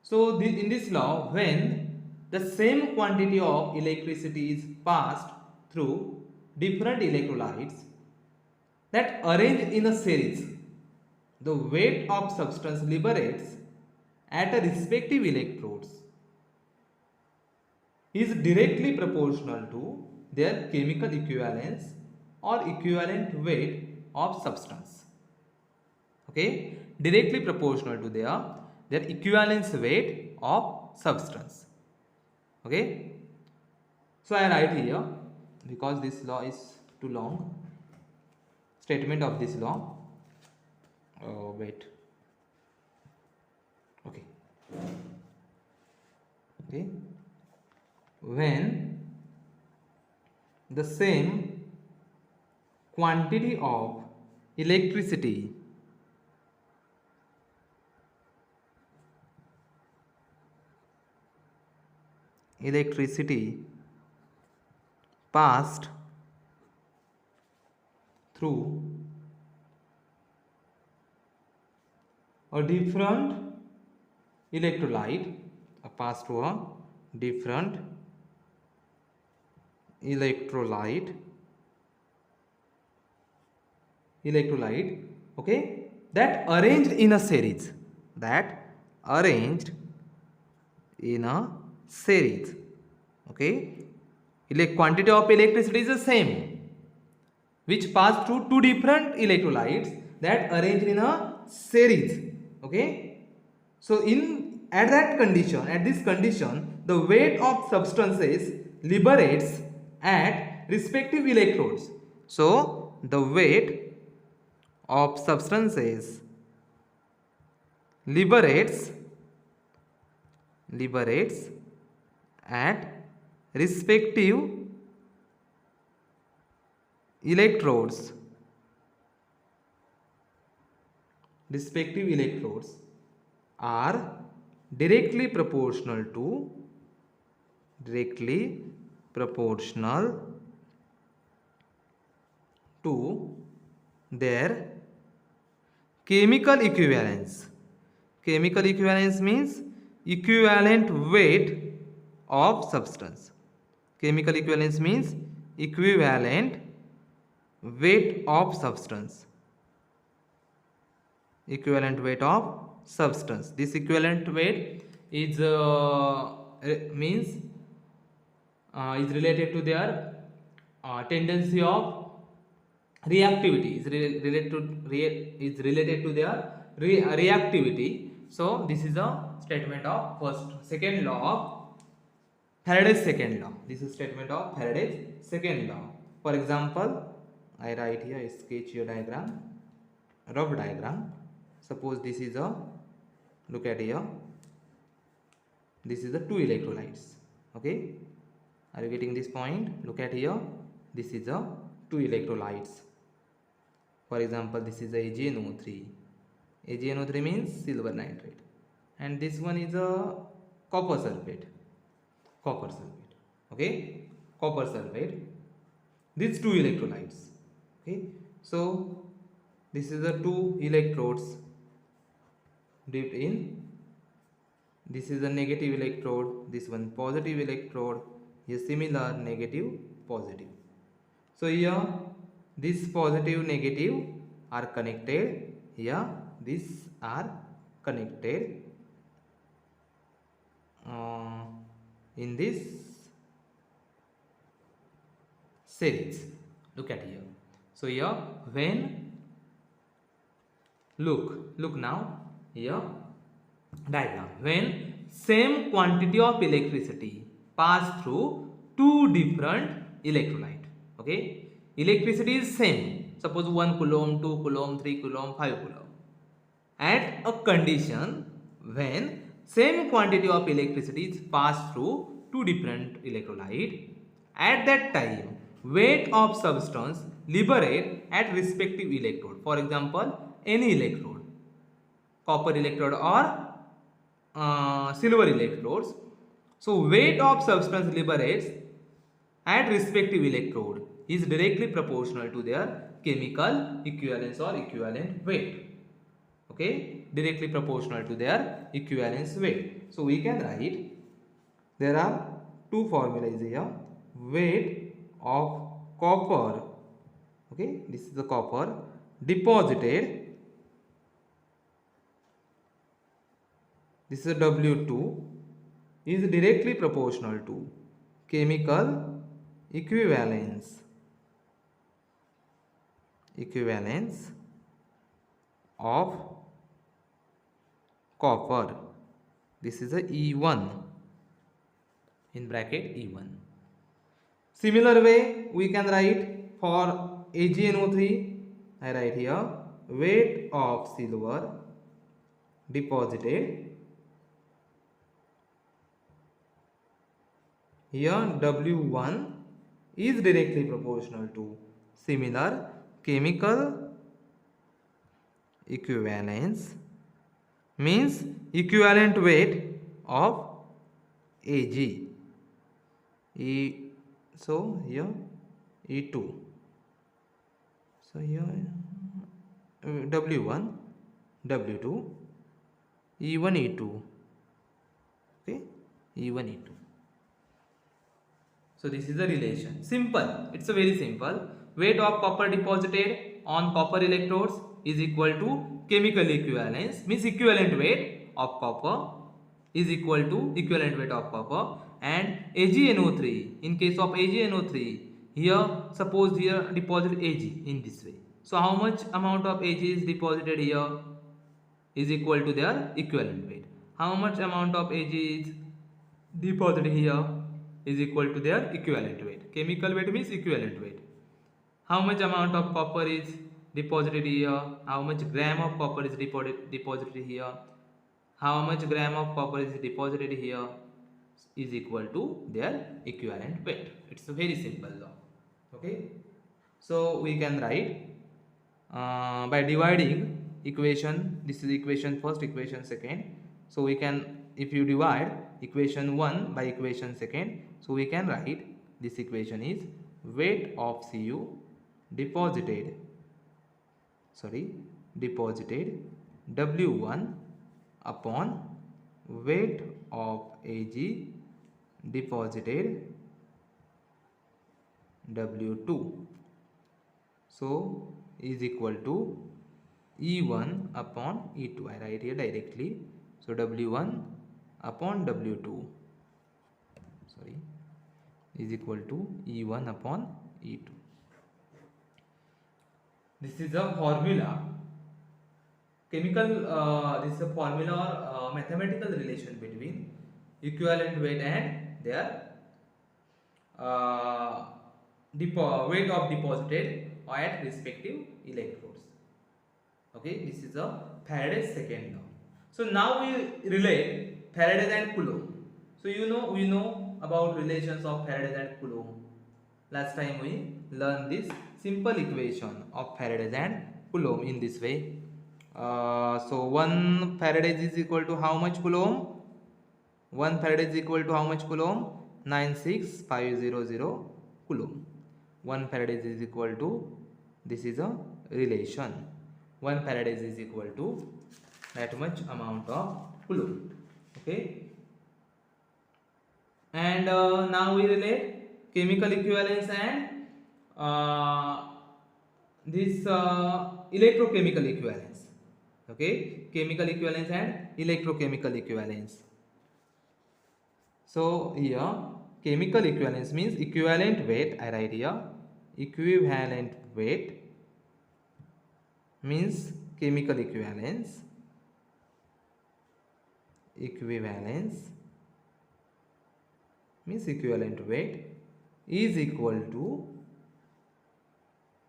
So in this law, when the same quantity of electricity is passed through different electrolytes that arrange in a series, the weight of substance liberates at a respective electrodes is directly proportional to their chemical equivalence or equivalent weight of substance. Okay, directly proportional to their equivalence weight of substance. Okay, so I write here because this law is too long. Statement of this law. Wait. Okay. Okay. When the same quantity of electricity passed through a different electrolyte, passed through a different electrolyte, okay, that arranged in a series, okay, quantity of electricity is the same, which pass through two different electrolytes that arranged in a series. Okay, so at this condition, the weight of substances liberates at respective electrodes. So the weight of substances liberates at respective electrodes are directly proportional to their chemical equivalence. Chemical equivalence means equivalent weight of substance. Chemical equivalence means equivalent weight of substance. Equivalent weight of substance. This equivalent weight is means is related to their tendency of reactivity. Is related to their reactivity. So this is a statement of second law of Faraday's second law. This is statement of Faraday's second law. For example, I write here a sketch your diagram, rough diagram. Suppose this is a, look at here, this is the two electrolytes. Okay, are you getting this point? Look at here, this is a two electrolytes. For example, this is a AgNO3. AgNO3 means silver nitrate, and this one is a copper sulfate. Okay, copper sulfate. These two electrolytes. Okay, so this is the two electrodes dipped in. This is a negative electrode, this one positive electrode, here similar negative positive. So here this positive negative are connected, here these are connected in this series. Look at here. So here when look now here diagram, when same quantity of electricity pass through two different electrolyte. Okay, electricity is same, suppose 1 coulomb, 2 coulomb, 3 coulomb, 5 coulomb, at a condition when same quantity of electricity is passed through two different electrolyte, at that time weight of substance liberate at respective electrode. For example, any electrode, copper electrode or silver electrodes. So weight of substance liberates at respective electrode is directly proportional to their chemical equivalence or equivalent weight. Okay, directly proportional to their equivalence weight. So we can write, there are two formulas here. Weight of copper, okay, this is the copper deposited, this is a W2, is directly proportional to chemical equivalence of copper. This is a E1, in bracket E1. Similar way we can write for AgNO3. I write here weight of silver deposited, here W1 is directly proportional to similar chemical equivalence, means equivalent weight of Ag. So here E2. So here W1, W2, E1, E2. Okay, E1, E2. So this is the relation. Simple. It's a very simple. Weight of copper deposited on copper electrodes is equal to chemical equivalence, means equivalent weight of copper is equal to equivalent weight of copper, and AgNO3, in case of AgNO3, here suppose here deposit Ag in this way. So how much amount of Ag is deposited here is equal to their equivalent weight. How much amount of Ag is deposited here is equal to their equivalent weight. Chemical weight means equivalent weight. How much amount of copper is deposited here, how much gram of copper is deposited here, how much gram of copper is deposited here is equal to their equivalent weight. It's a very simple law. Okay, so we can write by dividing equation, this is equation first, equation second. So we can, if you divide equation 1 by equation second, so we can write this equation is weight of Cu deposited W1 upon weight of Ag deposited W2, so is equal to E1 upon E2. I write here directly. So W1 upon W2, sorry, is equal to E1 upon E2. This is a formula. Chemical, this is a formula or mathematical relation between equivalent weight and their weight of deposited at respective electrodes. Okay, this is a Faraday's second law. So now we relate Faraday and Coulomb. So we know about relations of Faraday and Coulomb. Last time we learned this simple equation of Faraday and Coulomb in this way. So 1 Faraday is equal to how much Coulomb? 1 Faraday is equal to how much Coulomb? 96500 Coulomb. 1 Faraday is equal to, this is a relation, 1 Faraday is equal to that much amount of Coulomb. Okay, and now we relate chemical equivalence and this electrochemical equivalence. Okay, chemical equivalence and electrochemical equivalence. So here chemical equivalence means equivalent weight. I write here equivalent weight means chemical equivalence. Equivalence means equivalent weight is equal to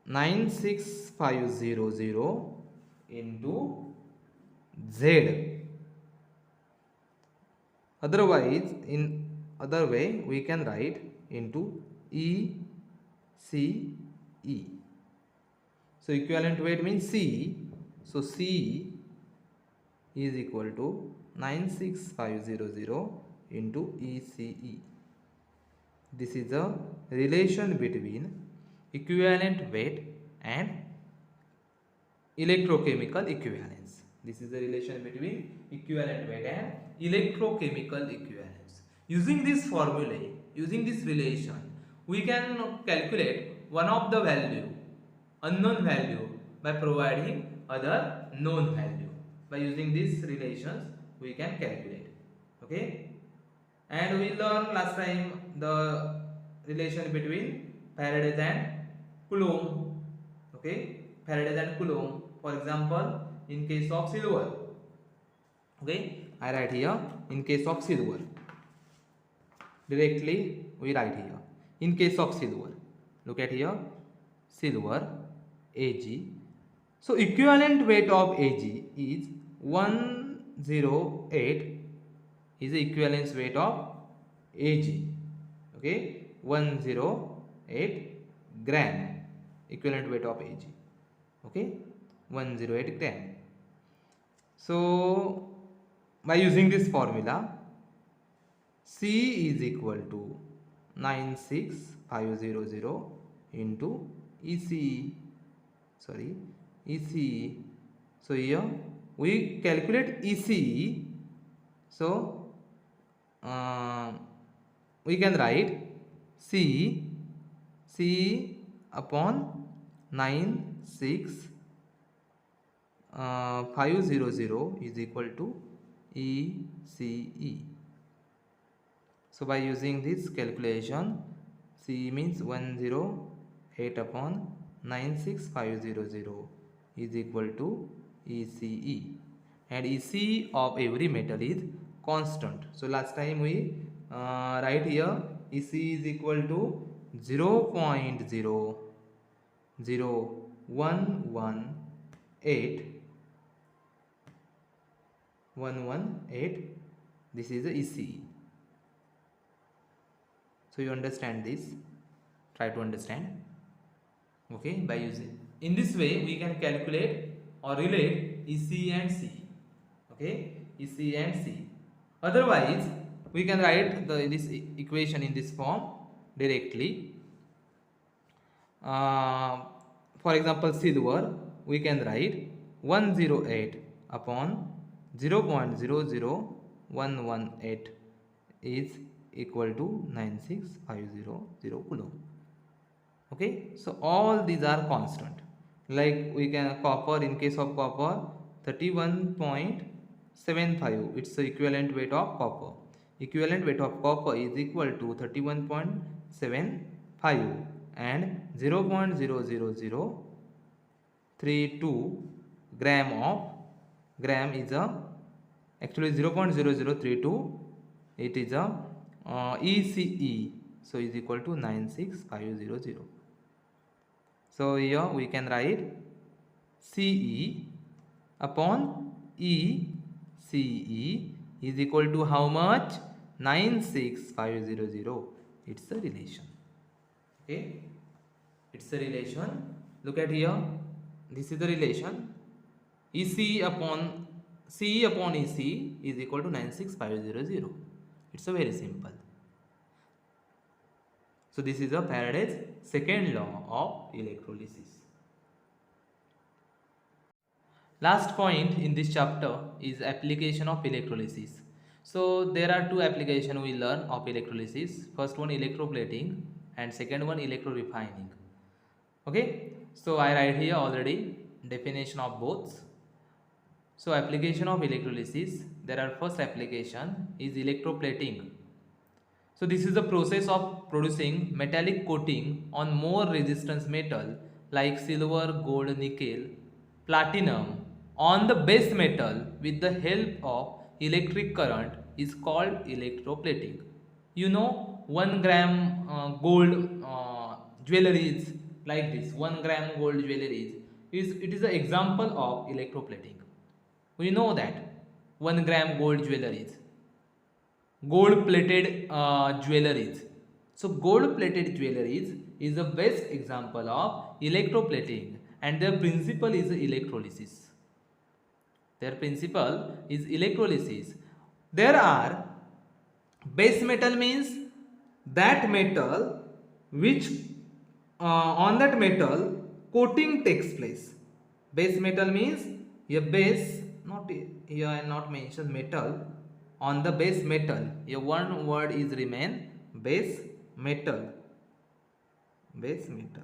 96500 into Z. Otherwise, in other way, we can write into ECE. So equivalent weight means C. So C is equal to 96500 into ECE. This is a relation between equivalent weight and electrochemical equivalence. This is the relation between equivalent weight and electrochemical equivalence. Using this formulae, using this relation, we can calculate one of the value, unknown value, by providing other known value. By using these relations, we can calculate. Okay, and we learned last time the relation between Faraday and Coulomb. Okay, Faraday and Coulomb. For example, in case of silver. Okay, I write here in case of silver. Directly we write here in case of silver. Look at here, silver Ag. So equivalent weight of Ag is 108 is the equivalence weight of Ag. Okay, 108 gram equivalent weight of Ag. Okay, 108 gram. So by using this formula, C is equal to 96500 into ECE. ECE. So here we calculate ECE. So we can write C upon 96500 is equal to ECE. So by using this calculation, C means 108 upon 96500 is equal to ECE, and ECE of every metal is constant. So last time we write here ECE is equal to 0.00118. This is the ECE. So you understand this, try to understand. Okay, by using in this way we can calculate or relate EC and C. Okay, EC and C. Otherwise we can write this equation in this form directly. For example, silver, we can write 108 upon 0.00118 is equal to 96500 coulomb. Okay, so all these are constant. Like we can copper, in case of copper 31.75, it's the equivalent weight of copper. Equivalent weight of copper is equal to 31.75 and 0.00032 gram is a actually 0.0032, it is a ECE, so is equal to 96500. So here we can write CE upon ECE is equal to how much? 96500. It's a relation. Okay, it's a relation. Look at here, this is the relation. EC upon CE upon EC is equal to 96500. It's a very simple. So this is a Faraday's second law of electrolysis. Last point in this chapter is application of electrolysis. So there are two applications we learn of electrolysis. First one electroplating and second one electrorefining. Okay, so I write here already definition of both. So application of electrolysis, there are first application is electroplating. So this is the process of producing metallic coating on more resistance metal like silver, gold, nickel, platinum on the base metal with the help of electric current is called electroplating. You know, 1 gram gold jewelries like this, 1 gram gold jewelries it is an example of electroplating. We know that 1 gram gold jewelries, gold plated jewelries. So gold plated jewelries is the best example of electroplating, and their principle is electrolysis. Their principle is electrolysis. There are base metal means that metal which on that metal coating takes place. Base metal means a base not here, I not mention metal on the base metal. Here one word is remain, base metal, base metal.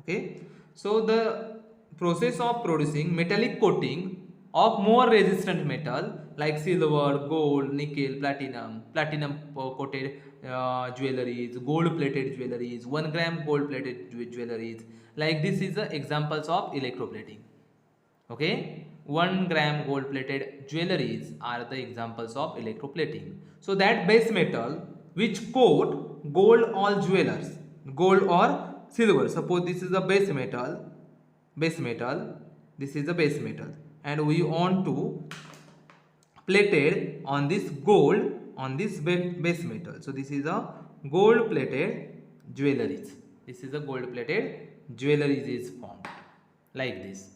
Okay, so the process of producing metallic coating of more resistant metal like silver, gold, nickel, platinum coated jewelries, gold plated jewelries, 1 gram gold plated jewelries, like this is the examples of electroplating. Okay, 1 gram gold plated jewelries are the examples of electroplating. So that base metal which coat gold or jewelers, gold or silver, suppose this is the base metal, base metal, this is the base metal, and we want to plated on this gold on this base metal. So this is a gold plated jewelries, this is a gold plated jewelries is formed like this.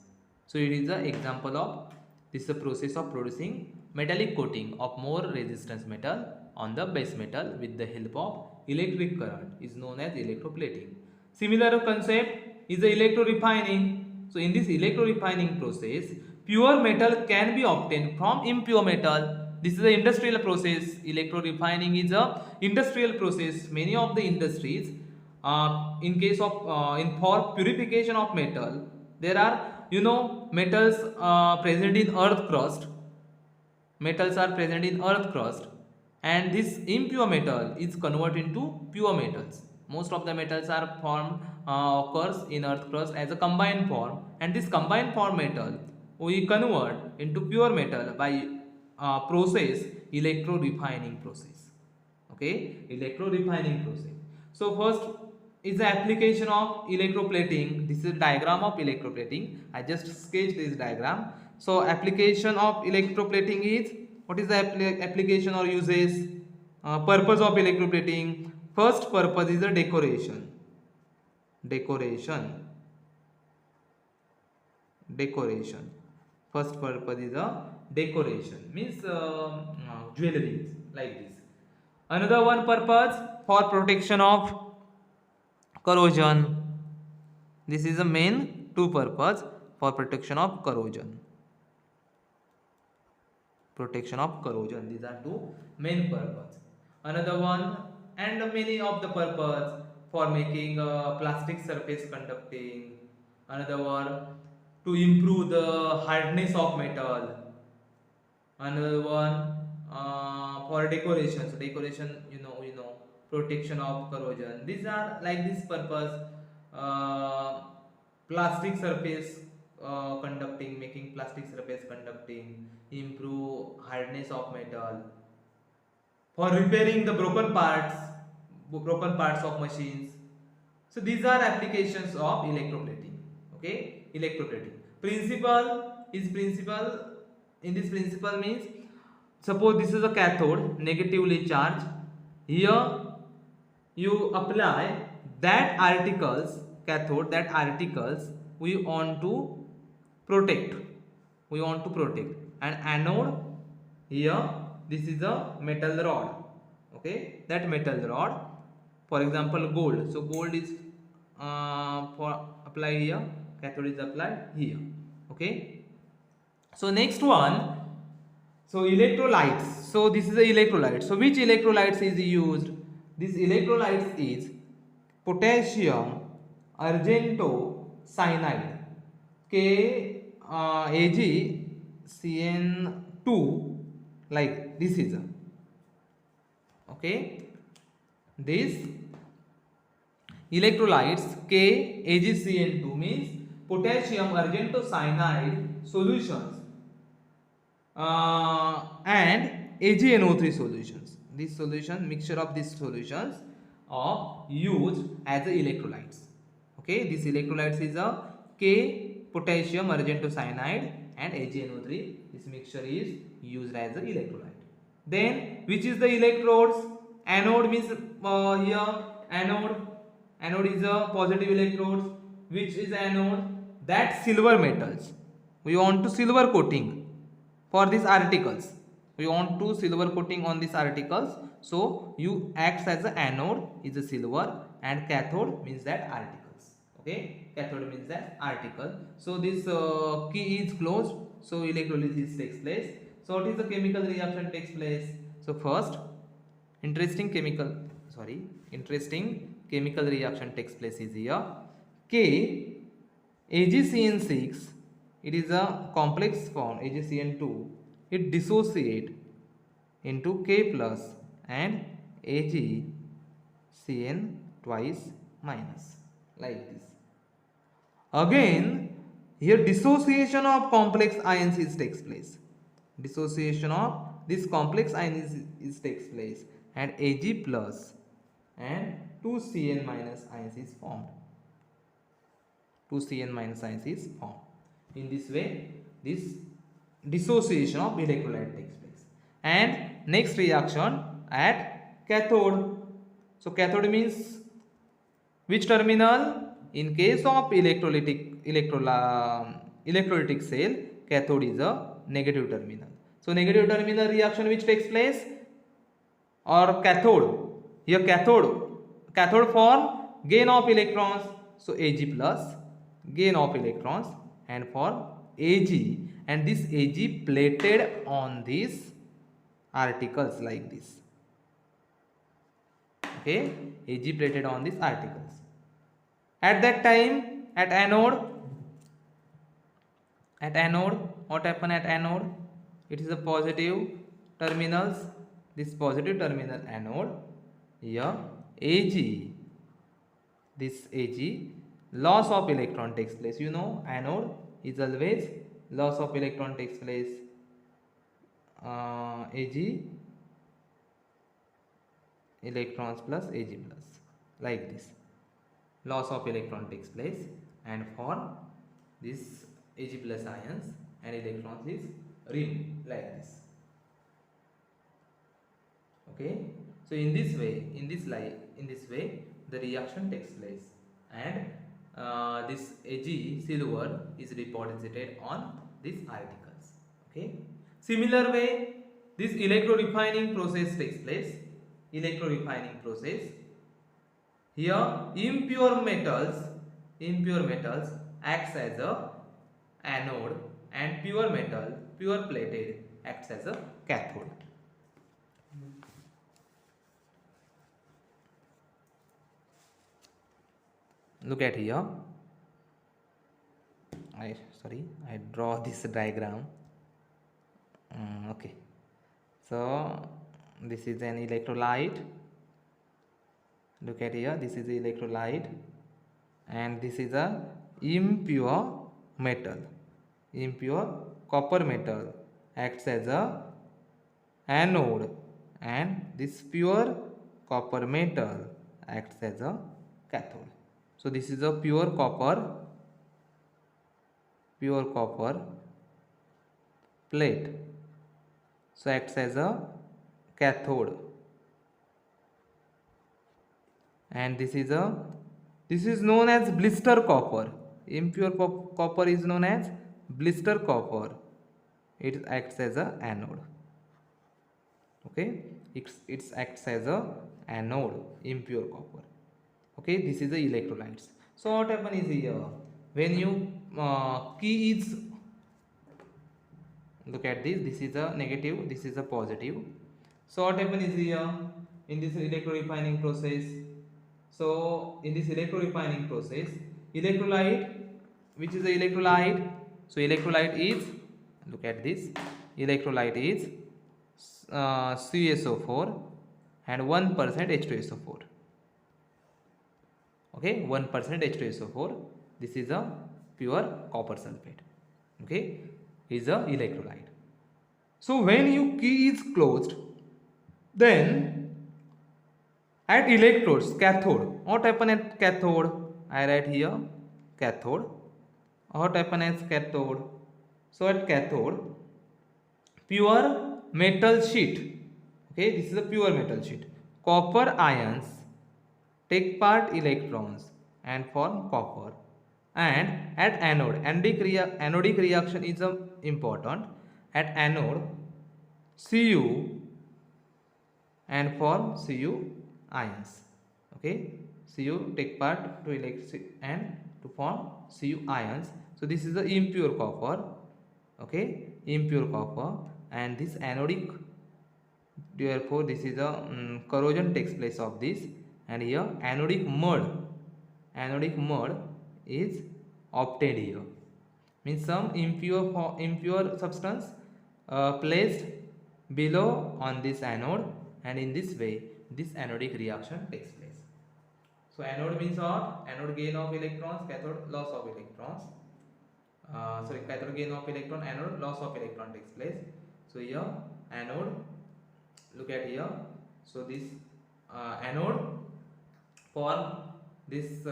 So it is the example of this is the process of producing metallic coating of more resistance metal on the base metal with the help of electric current is known as electroplating. Similar concept is the electrorefining. So in this electrorefining process, pure metal can be obtained from impure metal. This is the industrial process. Electrorefining is a industrial process. Many of the industries, in case of in for purification of metal, there are metals present in earth crust. Metals are present in earth crust, and this impure metal is converted into pure metals. Most of the metals are formed occurs in earth crust as a combined form, and this combined form metal we convert into pure metal by process electrorefining process. Okay, electrorefining process. So first is the application of electroplating. This is a diagram of electroplating. I just sketched this diagram. So application of electroplating is, what is the application or uses? Purpose of electroplating. First purpose is the decoration. Decoration. First purpose is a decoration, means jewelries like this. Another one purpose for protection of corrosion. This is the main two purpose for protection of corrosion. Protection of corrosion. These are two main purpose. Another one and many of the purpose for making plastic surface conducting. Another one to improve the hardness of metal. Another one for decoration. So decoration, protection of corrosion. These are like this purpose. Plastic surface conducting, making plastic surface conducting, improve hardness of metal, for repairing the broken parts of machines. So these are applications of electroplating. Okay, electroplating principle in this principle means, suppose this is a cathode negatively charged. Here you apply that articles, cathode, that articles we want to protect, and anode, here this is a metal rod. Okay, that metal rod, for example gold. So gold is for apply here, cathode is applied here. Okay, so next one, so electrolytes. So this is the electrolyte. So which electrolytes is used? This electrolytes is potassium argentocyanide, KAgCN2, like this is a, okay, this electrolytes KAgCN2 means potassium argentocyanide solutions and AgNO3 solutions. This solution, mixture of these solutions are used as the electrolytes. Okay, this electrolytes is a K potassium argentocyanide and AgNO3. This mixture is used as the electrolyte. Then which is the electrodes? Anode means here anode is a positive electrodes. Which is anode? That silver metals. We want to silver coating for these articles. We want to silver coating on these articles. So you acts as the anode is a silver, and cathode means that articles. Okay, cathode means that article. So this key is closed. so electrolysis takes place. So what is the chemical reaction takes place? So first, interesting chemical reaction takes place is here. K AgCN6, it is a complex form AgCN2, it dissociate into K plus and AgCN twice minus, like this. Again, here dissociation of complex ions takes place. Dissociation of this complex ion is takes place, and Ag plus and 2Cn minus ions is formed. 2Cn minus ions is formed. In this way, this dissociation of electrolyte takes place. And next reaction at cathode. So cathode means which terminal? In case of electrolytic cell, cathode is a negative terminal. So negative terminal reaction which takes place, or cathode. Here cathode form gain of electrons. So Ag plus gain of electrons, and for Ag, and this Ag plated on these articles like this. Okay, Ag plated on these articles. At that time, at anode, what happened at anode? It is a positive terminals. This positive terminal anode, here Ag, this Ag, loss of electron takes place. You know, anode is always loss of electron takes place. Ag electrons plus Ag plus, like this. Loss of electron takes place, and for this Ag plus ions and electrons is removed, like this. Okay, so in this way the reaction takes place, and this Ag silver is deposited on these articles. Okay, similar way this electrorefining process takes place. Electrorefining process, here impure metals acts as a anode, and pure plated acts as a cathode. Look at here. I draw this diagram. Okay, so this is an electrolyte. Look at here, this is the electrolyte, and this is a impure copper metal acts as a anode, and this pure copper metal acts as a cathode. So this is a pure copper plate, so acts as a cathode, and this is known as blister copper. Impure copper is known as blister copper. It acts as a anode. Okay, it acts as a anode, impure copper. Okay, this is the electrolytes. So what happens is here, when you key is, look at this is a negative, this is a positive. So what happens is here in this electrorefining process, electrolyte, which is the electrolyte? So electrolyte is, look at this, electrolyte is CuSO4 and 1% H2SO4. Okay, 1% H2SO4. This is a pure copper sulfate. Okay, is a electrolyte. So when your key is closed, then at electrodes, cathode, what happen at cathode? I write here cathode. What happen as cathode? So at cathode, pure metal sheet. Okay, this is a pure metal sheet. Copper ions take part electrons and form copper. And at anode, anodic reaction is important. At anode, Cu and form Cu ions. Okay, Cu take part to form Cu ions. So this is the impure copper, okay, impure copper, and this anodic, therefore this is a corrosion takes place of this, and here anodic mud is obtained here, means some impure substance placed below on this anode, and in this way this anodic reaction takes place. So anode means what? Anode gain of electrons, cathode loss of electrons. Cathode gain of electron, anode loss of electron takes place. So here anode, look at here. So this anode for this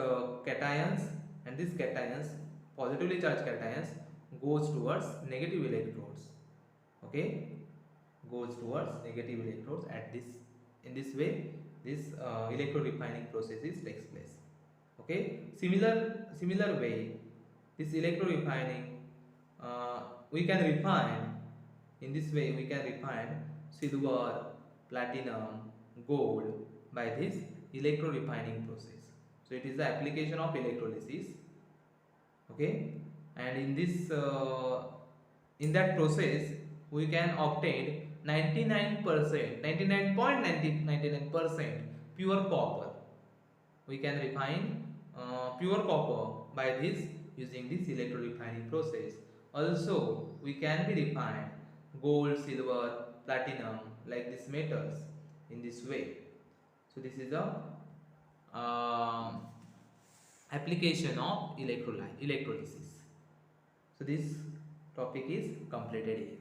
cations, and these cations, positively charged cations, goes towards negative electrodes. Okay, goes towards negative electrodes at this, in this way this electrode refining processes takes place. Okay, similar way this electrode refining, we can refine, in this way we can refine silver, platinum, gold by this electrode refining process. So it is the application of electrolysis. Okay, and in this in that process we can obtain 99.99% pure copper. We can refine pure copper by this, using this electrode refining process. Also we can be refined gold, silver, platinum, like these metals, in this way. So this is the application of electrolysis. So this topic is completed here.